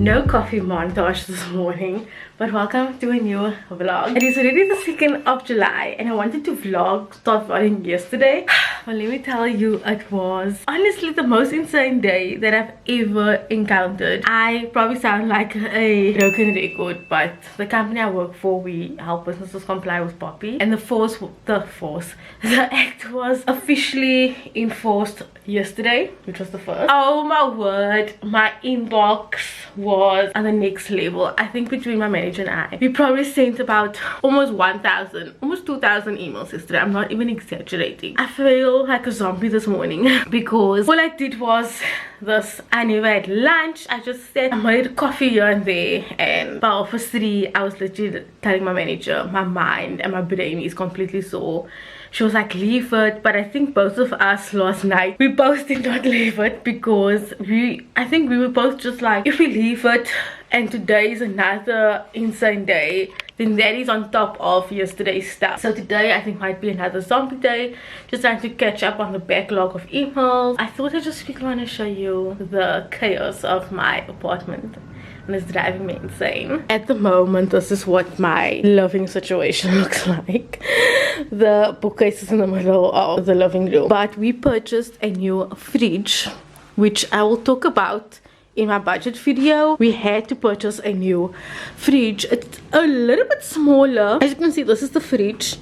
No coffee montage this morning, but welcome to a new vlog. It is already the 2nd of July and I wanted to start vlogging yesterday. But let me tell you, it was honestly the most insane day that I've ever encountered. I probably sound like a broken record, but the company I work for, we help businesses comply with Poppy, and the act was officially enforced yesterday, which was the first. Oh my word, my inbox was on the next level. I think between my manager and I, we probably sent about almost 2,000 emails yesterday. I'm not even exaggerating. I feel like a zombie this morning because all I did was this. I never had lunch. I just said I made coffee here and there, and by 3:30 I was literally telling my manager my mind and my brain is completely sore. She was like, leave it. But I think both of us last night, we both did not leave it because I think we were both just like, if we leave it and today is another insane day, then that is on top of yesterday's stuff. So today I think might be another zombie day, just trying to catch up on the backlog of emails. I thought I just really want to show you the chaos of my apartment, and it's driving me insane. At the moment, this is what my living situation looks like. The bookcase is in the middle of the living room, but we purchased a new fridge, which I will talk about in my budget video. We had to purchase a new fridge. It's a little bit smaller. As you can see, this is the fridge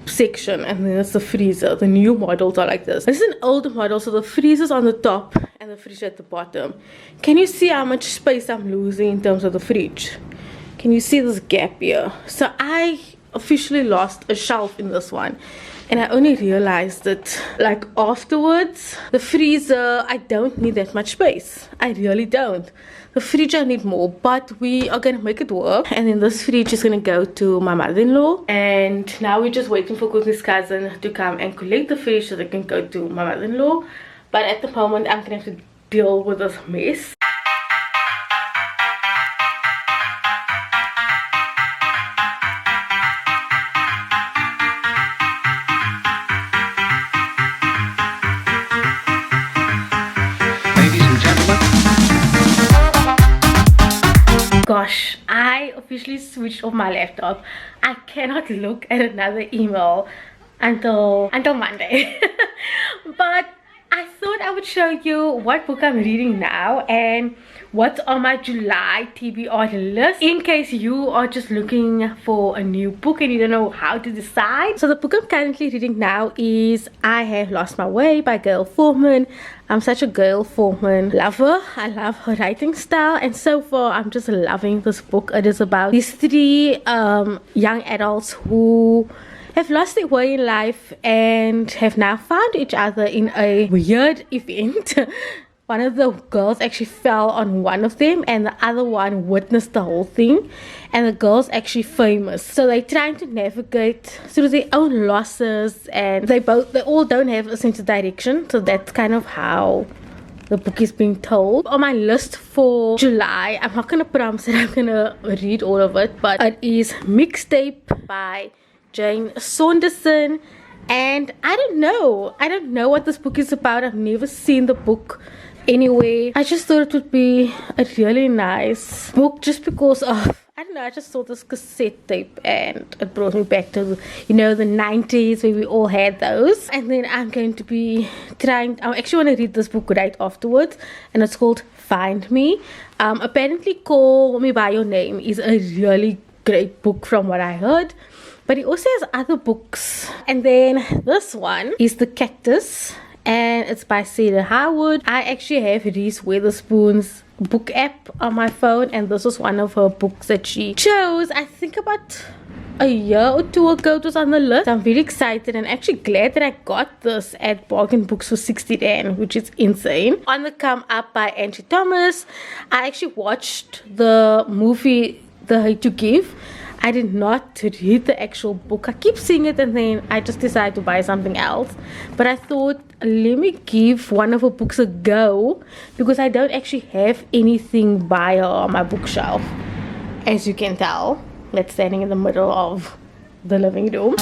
section, and then it's the freezer. The new models are like this. This is an older model, so the freezer's on the top and the fridge at the bottom. Can you see how much space I'm losing in terms of the fridge? Can you see this gap here? So I officially lost a shelf in this one, and I only realized it like afterwards. The freezer, I don't need that much space. I really don't. The fridge I need more, but we are gonna make it work. And then this fridge is gonna go to my mother-in-law, and now we're just waiting for Courtney's cousin to come and collect the fridge so they can go to my mother-in-law. But at the moment I'm gonna have to deal with this mess. Gosh, I officially switched off my laptop. I cannot look at another email until Monday. But I thought I would show you what book I'm reading now and what's on my July TBR list, in case you are just looking for a new book and you don't know how to decide. So the book I'm currently reading now is I Have Lost My Way by Gail Forman. I'm such a Gail Forman lover. I love her writing style, and so far I'm just loving this book. It is about these 3 young adults who have lost their way in life and have now found each other in a weird event. One of the girls actually fell on one of them, and the other one witnessed the whole thing, and the girl's actually famous. So they're trying to navigate through their own losses, and they all don't have a sense of direction. So that's kind of how the book is being told. On my list for July, I'm not gonna promise that I'm gonna read all of it, but it is Mixtape by Jane Saunderson, and I don't know what this book is about. I've never seen the book anyway. I just thought it would be a really nice book just because of, I don't know, I just saw this cassette tape and it brought me back to, you know, the 90s where we all had those. And then I'm going to be I actually want to read this book right afterwards, and it's called Find Me. Apparently Call Me By Your Name is a really great book from what I heard, but he also has other books. And then this one is The Cactus, and it's by Sarah Howard. I actually have Reese Witherspoon's book app on my phone, and this was one of her books that she chose, I think about a year or 2 ago. It was on the list. I'm very excited and actually glad that I got this at Bargain Books for 60 Rand, which is insane. On the Come Up by Angie Thomas. I actually watched the movie The Hate to Give. I did not read the actual book. I keep seeing it and then I just decided to buy something else. But I thought, let me give one of her books a go, because I don't actually have anything by her on my bookshelf. As you can tell, that's standing in the middle of the living room.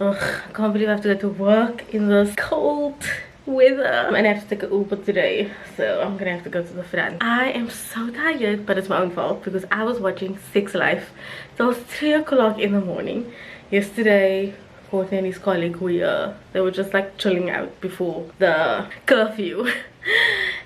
Ugh, I can't believe I have to go to work in this cold weather. And I have to take an Uber today, so I'm gonna have to go to the front. I am so tired, but it's my own fault because I was watching Six Life till 3 o'clock in the morning. Yesterday, Courtney and his colleague were here. They were just like chilling out before the curfew.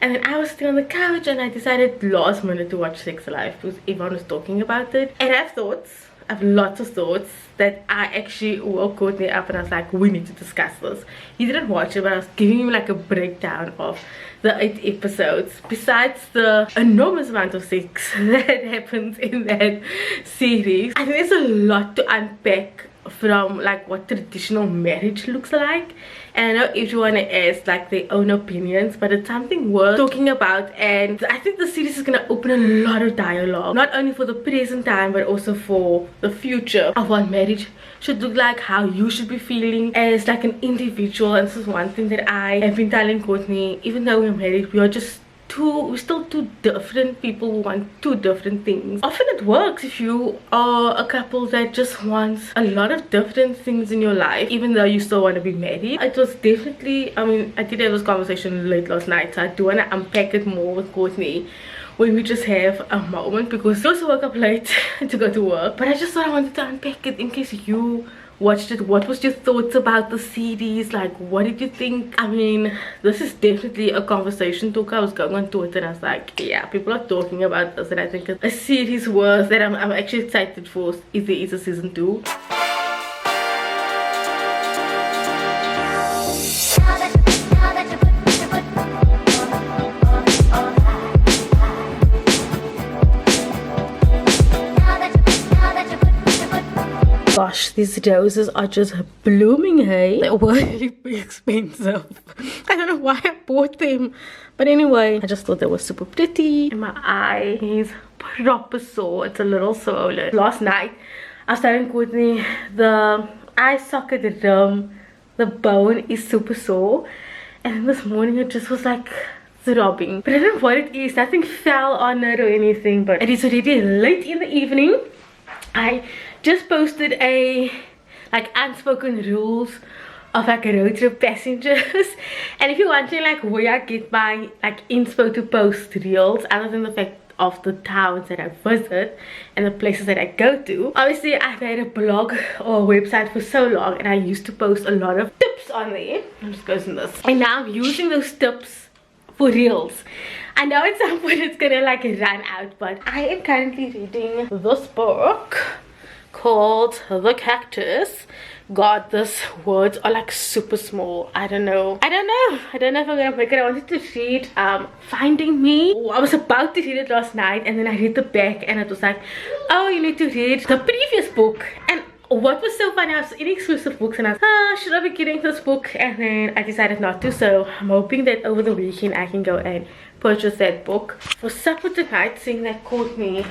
And then I was sitting on the couch and I decided last minute to watch Six Life because everyone was talking about it. And I have thoughts. I have lots of thoughts that I actually woke Courtney up and I was like, we need to discuss this. He didn't watch it, but I was giving him like a breakdown of the 8 episodes. Besides the enormous amount of sex that happens in that series, I think there's a lot to unpack from like what traditional marriage looks like. And I know everyone has like their own opinions, but it's something worth talking about. And I think the series is gonna open a lot of dialogue, not only for the present time but also for the future of what marriage should look like, how you should be feeling as like an individual. And this is one thing that I have been telling Courtney. Even though we're married, we're still two different people who want two different things. Often it works if you are a couple that just wants a lot of different things in your life, even though you still want to be married. It was definitely, I mean, I did have this conversation late last night, so I do want to unpack it more with Courtney when we just have a moment, because we also woke up late to go to work. But I just thought I wanted to unpack it in case you watched it. What was your thoughts about the series? Like, what did you think? I mean, this is definitely a conversation talk. I was going on Twitter and I was like, yeah, people are talking about this, and I think it's a series worth that I'm actually excited for if there is a season 2. Gosh, these roses are just blooming, hey? They were really expensive. I don't know why I bought them, but anyway, I just thought they were super pretty. And my eye is proper sore. It's a little swollen. Last night I was telling Courtney the eye socket rim, the bone is super sore, and this morning it just was like throbbing, but I don't know what it is. Nothing fell on it or anything, but it is already late in the evening. I just posted a like unspoken rules of like road trip passengers, and if you're wondering like where I get my like inspo to post reels, other than the fact of the towns that I visit and the places that I go to, obviously I've had a blog or a website for so long, and I used to post a lot of tips on there. I'm just closing this, and now I'm using those tips for reels. I know at some point it's gonna like run out, but I am currently reading this book called The Cactus. God, these words are like super small. I don't know if I'm gonna make it. I wanted to read Finding Me. I was about to read it last night, and then I read the back and it was like, oh, you need to read the previous book. And what was so funny, I was in exclusive books and I was should I be getting this book? And then I decided not to, so I'm hoping that over the weekend I can go and purchase that book. For supper tonight, seeing that Courtney,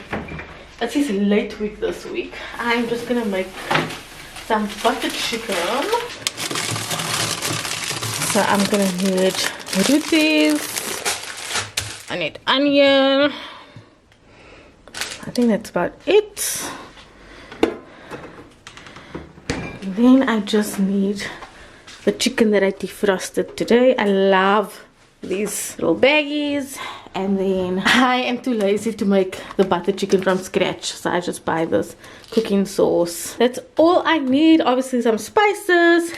it's his late week this week, I'm just gonna make some butter chicken. So I'm gonna need rotis, I need onion, I think that's about it. Then I just need the chicken that I defrosted today. I love these little baggies. And then I am too lazy to make the butter chicken from scratch, so I just buy this cooking sauce. That's all I need. Obviously some spices,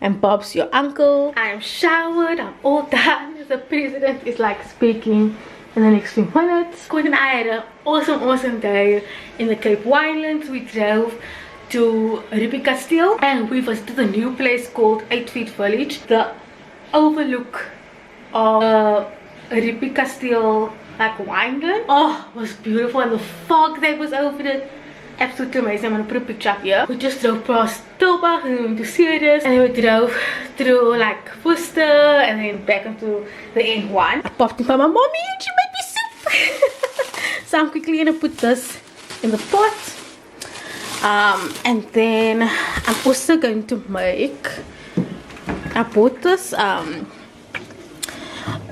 and Bob's your uncle. I am showered, I'm all done. The president is like speaking in the next few minutes. Courtney and I had an awesome day in the Cape Winelands. We drove to Rippie Kasteel and we visited a new place called 8 Feet Village. The overlook of Rippie Kasteel like wineland, oh, it was beautiful, and the fog that was over it, absolutely amazing. I'm gonna put a picture up here. We just drove past Tilburg and then to Ceres, and then we drove through like Worcester and then back into the N1. I popped in by my mommy and she made me soup. So I'm quickly gonna put this in the pot, and then I'm also going to make, I bought this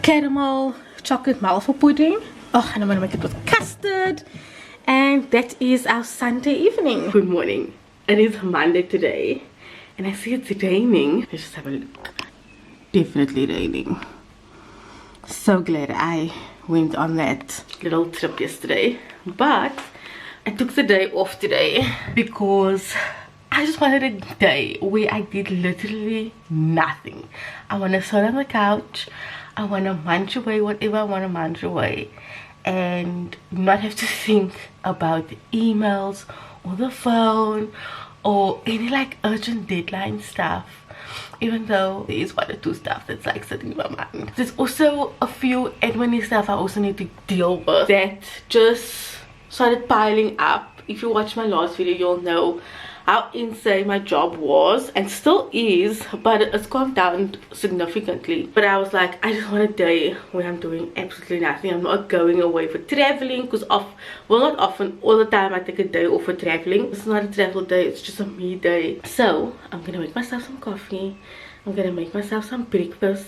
caramel chocolate malva pudding. Oh, and I'm gonna make it with custard. And that is our Sunday evening. Good morning. It is Monday today, and I see it's raining. Let's just have a look. Definitely raining. So glad I went on that little trip yesterday, but I took the day off today because I just wanted a day where I did literally nothing. I want to sit on the couch, I want to munch away whatever I want to munch away, and not have to think about the emails or the phone or any like urgent deadline stuff. Even though there is one or two stuff that's like sitting in my mind, there's also a few admin stuff I also need to deal with that just started piling up. If you watch my last video, you'll know how insane my job was and still is, but it's calmed down significantly. But I was like, I just want a day where I'm doing absolutely nothing. I'm not going away for traveling, because not often, all the time I take a day off for traveling. It's not a travel day, it's just a me day. So I'm gonna make myself some coffee, I'm gonna make myself some breakfast,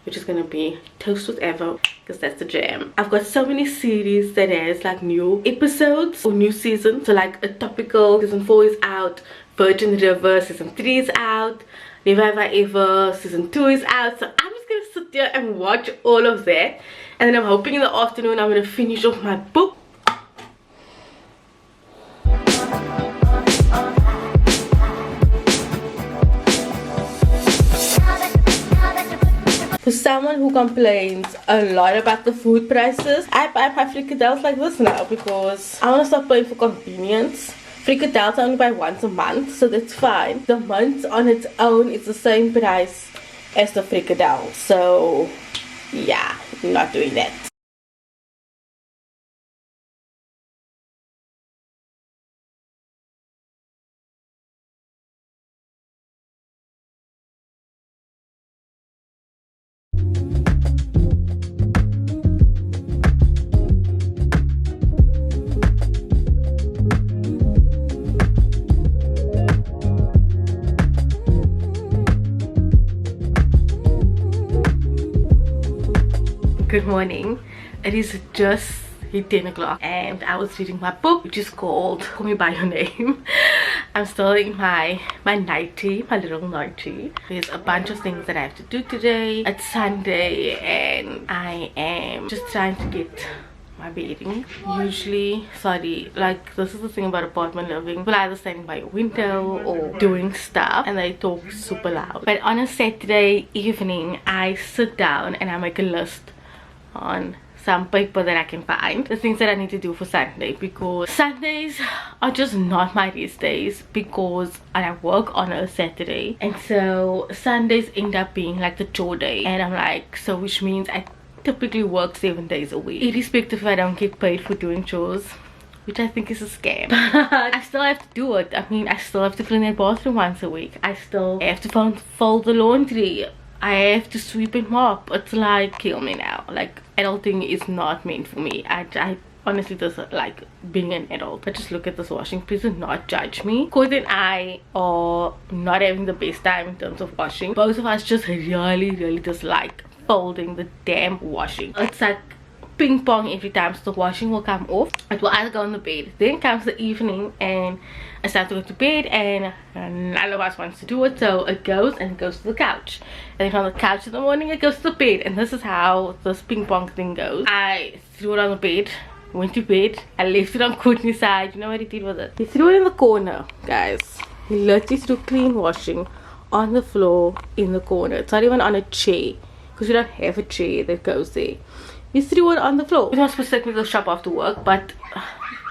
which is gonna be toast with Avo, because that's the jam. I've got so many series that has like new episodes or new seasons. So like a topical, season 4 is out, Virgin River season 3 is out, Never Have I Ever season 2 is out. So I'm just gonna sit there and watch all of that, and then I'm hoping in the afternoon I'm gonna finish off my book. For someone who complains a lot about the food prices, I buy my fricadelles like this now because I want to stop paying for convenience. Fricadelles I only buy once a month, so that's fine. The mince on its own is the same price as the fricadelle, so yeah, not doing that. Good morning. It is just hit 10 o'clock and I was reading my book, which is called Call Me By Your Name. I'm still in my nightie, my little nightie. There's a bunch of things that I have to do today. It's Sunday and I am just trying to get my bedding. Usually, like this is the thing about apartment living, people either standing by a window or doing stuff and they talk super loud. But on a Saturday evening, I sit down and I make a list on some paper that I can find, the things that I need to do for Sunday, because Sundays are just not my rest days because I work on a Saturday, and so Sundays end up being like the chore day, and I'm like, so which means I typically work 7 days a week, irrespective if I don't get paid for doing chores, which I think is a scam. But I still have to do it. I mean, I still have to clean that bathroom once a week, I still have to fold the laundry, I have to sweep and mop. It's like, kill me now. Like, adulting is not meant for me. I honestly just like being an adult. But just look at this washing. Please do not judge me. Court and I are not having the best time in terms of washing. Both of us just really dislike folding the damn washing. It's like ping pong every time, so the washing will come off. It will either go on the bed, then comes the evening and it's time to go to bed and none of us wants to do it, so it goes to the couch, and then from the couch in the morning it goes to the bed, and this is how this ping pong thing goes. I threw it on the bed, went to bed, I left it on Courtney's side. You know what he did with it? He threw it in the corner, guys. He literally threw clean washing on the floor in the corner. It's not even on a chair because we don't have a chair that goes there. He threw it on the floor. We're not supposed to take me to the shop after work, but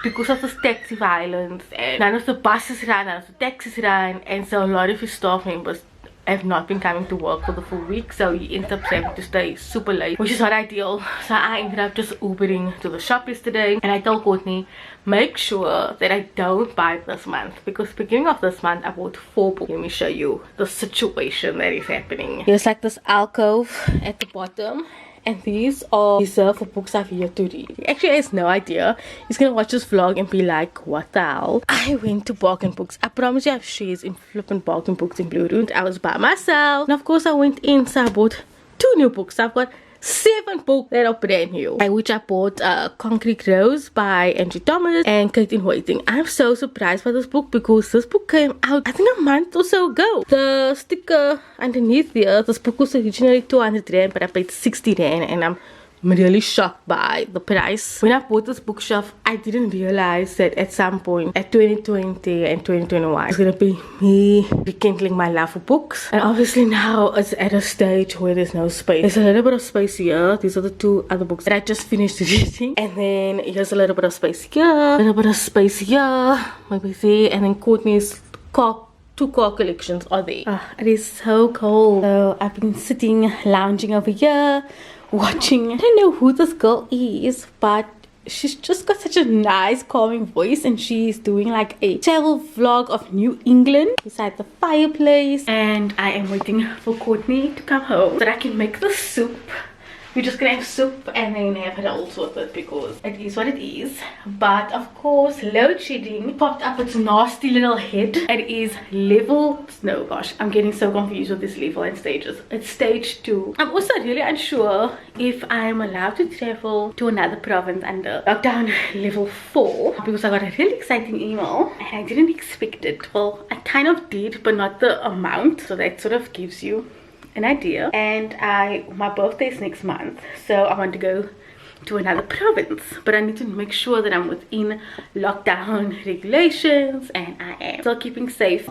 because of this taxi violence and none of the buses ran, none of the taxis ran, and so a lot of his staff members have not been coming to work for the full week, so he ends up having to stay super late, which is not ideal. So I ended up just Ubering to the shop yesterday, and I told Courtney, make sure that I don't buy this month, because beginning of this month I bought 4 books. Let me show you the situation that is happening. There's like this alcove at the bottom, and these are reserved for books I've yet to read. He actually has no idea. He's gonna watch this vlog and be like, what the hell? I went to Bargain Books. I promise you I have shares in flipping Bargain Books in Blue Room. I was by myself. And of course I went in, so I bought 2 new books. So I've got 7 books that are brand new, and which I bought Concrete Rose by Angie Thomas and Kate in Waiting. I'm so surprised by this book because this book came out I think a month or so ago. The sticker underneath here, this book was originally 200 rand, but I paid 60 rand, and I'm really shocked by the price. When I bought this bookshelf, I didn't realize that at some point at 2020 and 2021 it's gonna be me rekindling my love for books. And obviously now it's at a stage where there's no space. There's a little bit of space here. These are the 2 other books that I just finished reading, and then here's a little bit of space here, a little bit of space here, maybe there, and then Courtney's 2 car collections are there. It is so cold, so I've been sitting lounging over here watching. I don't know who this girl is, but she's just got such a nice calming voice, and she's doing like a travel vlog of New England beside the fireplace. And I am waiting for Courtney to come home so that I can make the soup. We're just gonna have soup and then have it all sorted because it is what it is. But of course, load shedding popped up its nasty little head. It is level, no gosh, I'm getting so confused with this level and stages. It's stage 2. I'm also really unsure if I'm allowed to travel to another province under lockdown level 4 because I got a really exciting email and I didn't expect it. Well, I kind of did, but not the amount, so that sort of gives you an idea. And my birthday is next month, so I want to go to another province, but I need to make sure that I'm within lockdown regulations, and I am still keeping safe.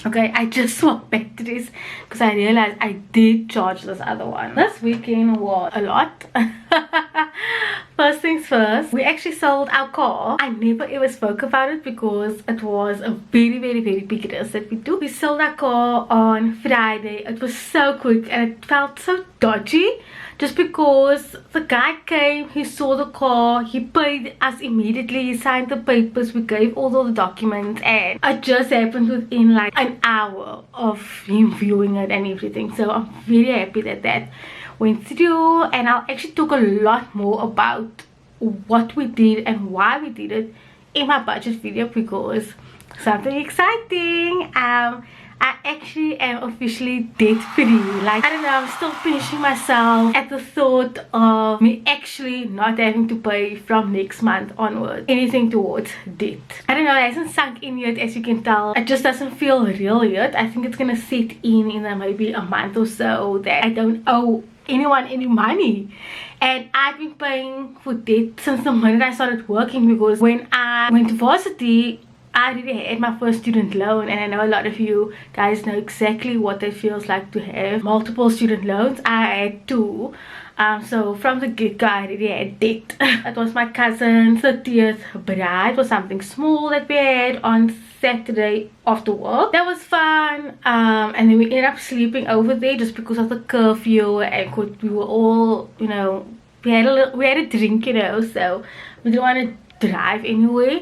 Okay, I just swapped batteries because I realized I did charge this other one. This weekend was a lot. First things first, we actually sold our car. I never ever spoke about it because it was a very big risk that we took. We sold our car on Friday. It was so quick and it felt so dodgy. Just because the guy came, he saw the car, he paid us immediately, he signed the papers, we gave all the documents, and it just happened within like an hour of him viewing it and everything. So I'm very happy that that went through, and I'll actually talk a lot more about what we did and why we did it in my budget video because something exciting. I actually am officially debt free. Like, I don't know, I'm still pinching myself at the thought of me actually not having to pay from next month onwards anything towards debt. I don't know, it hasn't sunk in yet, as you can tell. It just doesn't feel real yet. I think it's gonna set in maybe a month or so that I don't owe anyone any money. And I've been paying for debt since the moment I started working, because when I went to varsity I already had my first student loan, and I know a lot of you guys know exactly what it feels like to have multiple student loans. I had 2. So from the get-go I already had debt. It was my cousin's 30th bride. It was something small that we had on Saturday after work. That was fun. And then we ended up sleeping over there just because of the curfew, and we were all, you know, we had a drink, you know, so we didn't want to drive anywhere.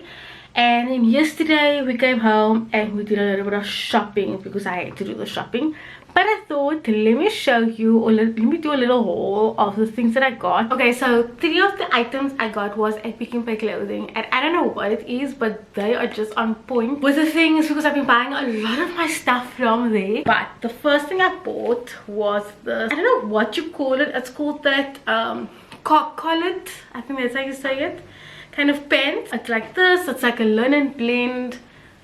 And then yesterday we came home and we did a little bit of shopping because I had to do the shopping. But I thought, let me show you, or let me do a little haul of the things that I got. Okay, so 3 of the items I got was at Pick n Pay Clothing, and I don't know what it is, but they are just on point with the things because I've been buying a lot of my stuff from there. But the first thing I bought was this, I don't know what you call it, it's called that collared, I think that's how you say it, kind of pants. It's like this, it's like a linen blend.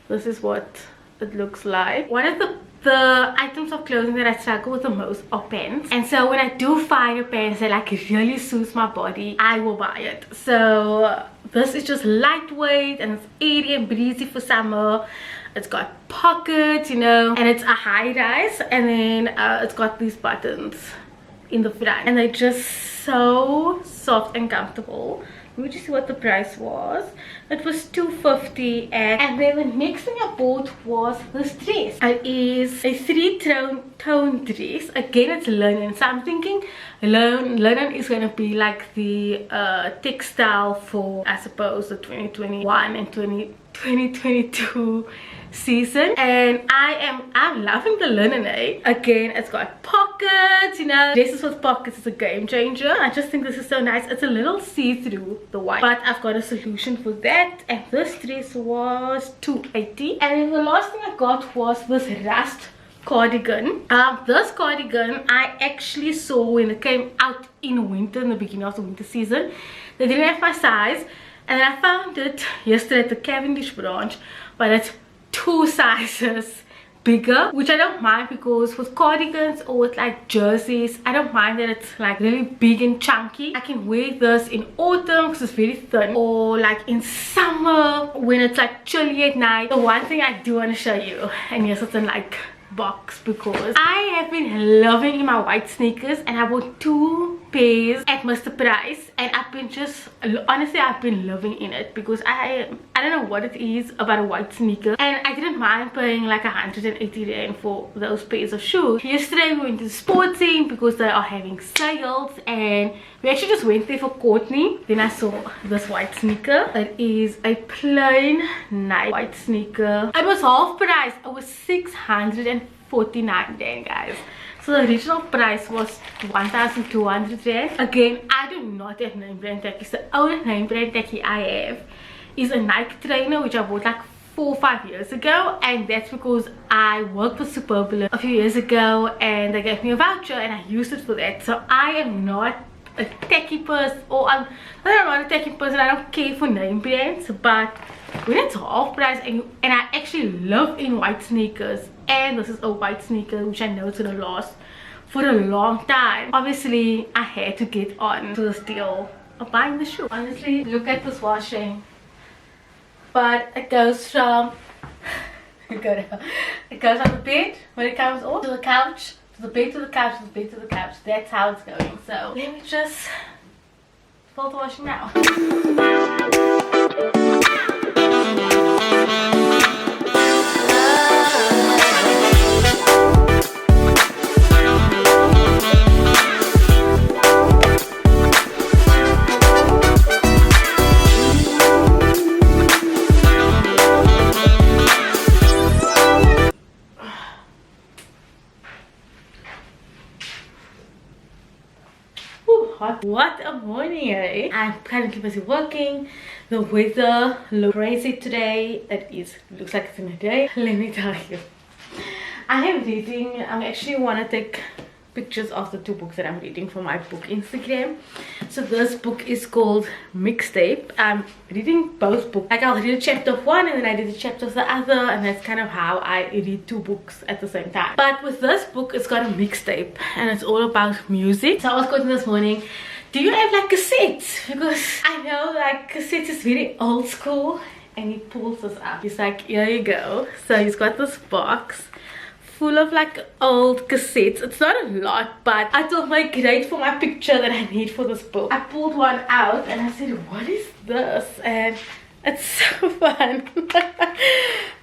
This is what it looks like. One of the items of clothing that I struggle with the most are pants, and so when I do find a pants that like really suits my body, I will buy it. So this is just lightweight and it's airy and breezy for summer. It's got pockets, you know, and it's a high rise, and then it's got these buttons in the front, and they're just so soft and comfortable. Let me just see what the price was. It was $2.50, and then the next thing I bought was this dress. It is a 3-tone dress. Again, it's linen, so I'm thinking linen is going to be like the textile for, I suppose, the 2021 and 2022 season, and I'm loving the linen. Again, it's got pockets, you know, dresses with pockets is a game changer. I just think this is so nice. It's a little see-through, the white, but I've got a solution for that. And this dress was $280, and then the last thing I got was this rust cardigan. This cardigan I actually saw when it came out in winter, in the beginning of the winter season. They didn't have my size, and I found it yesterday at the Cavendish branch, but it's 2 sizes bigger, which I don't mind, because with cardigans or with like jerseys, I don't mind that it's like really big and chunky. I can wear this in autumn because it's very thin, or like in summer when it's like chilly at night. The one thing I do want to show you, and yes, it's in like box, because I have been loving my white sneakers, and I bought 2 pairs at Mr. Price, and I've been just honestly I've been loving in it, because I don't know what it is about a white sneaker, and I didn't mind paying like 180 rand for those pairs of shoes. Yesterday we went to Sporting because they are having sales, and we actually just went there for Courtney. Then I saw this white sneaker. It is a plain nice white sneaker. It was half price. It was 649 rand, guys. So the original price was 1,200 rand. Again, I do not have name brand tackies. The only name brand tackie I have is a Nike trainer, which I bought like 4 or 5 years ago, and that's because I worked with Superballoon a few years ago, and they gave me a voucher and I used it for that. So I am not a techie person, or I'm not a techie person. I don't care for name brands, but when it's half price, and I actually love in white sneakers, and this is a white sneaker which I know it's gonna last for a long time, obviously I had to get on to this deal of buying the shoe. Honestly, look at this washing, but it goes from it goes on the bed when it comes off, to the couch, to the bed, to the couch, to the bed, to the couch. That's how it's going. So let me just fold the washing now. What a morning, eh? I'm currently busy working. The weather looks crazy today. Looks like it's in a day. Let me tell you, I am reading. I actually want to take pictures of the 2 books that I'm reading for my book Instagram. So this book is called Mixtape. I'm reading both books. Like, I'll read a chapter of one and then I read a chapter of the other, and that's kind of how I read 2 books at the same time. But with this book, it's got a mixtape, and it's all about music. So I was quoting this morning, do you have like cassettes? Because I know like cassettes is very old school. And he pulls this up. He's like, here you go. So he's got this box full of like old cassettes. It's not a lot, but I thought my great for my picture that I need for this book. I pulled one out and I said, what is this? And it's so fun.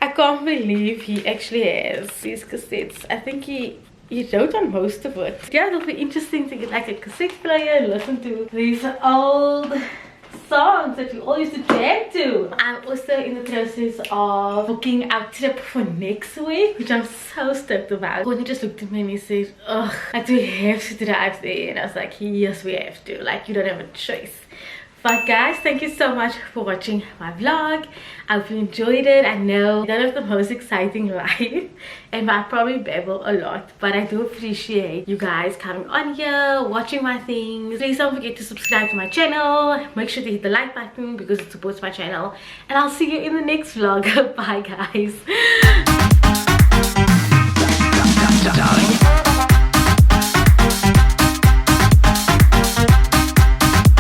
I can't believe he actually has these cassettes. I think he wrote on most of it. Yeah, it'll be interesting to get like a cassette player and listen to these old songs that we all used to jam to. I'm also in the process of booking our trip for next week, which I'm so stoked about. Courtney just looked at me and he said, ugh, do we have to drive there? And I was like, yes, we have to. Like, you don't have a choice. But guys, thank you so much for watching my vlog. I hope you enjoyed it. I know I don't have the most exciting life and I probably babble a lot, but I do appreciate you guys coming on here, watching my things. Please don't forget to subscribe to my channel. Make sure to hit the like button because it supports my channel, and I'll see you in the next vlog. Bye guys.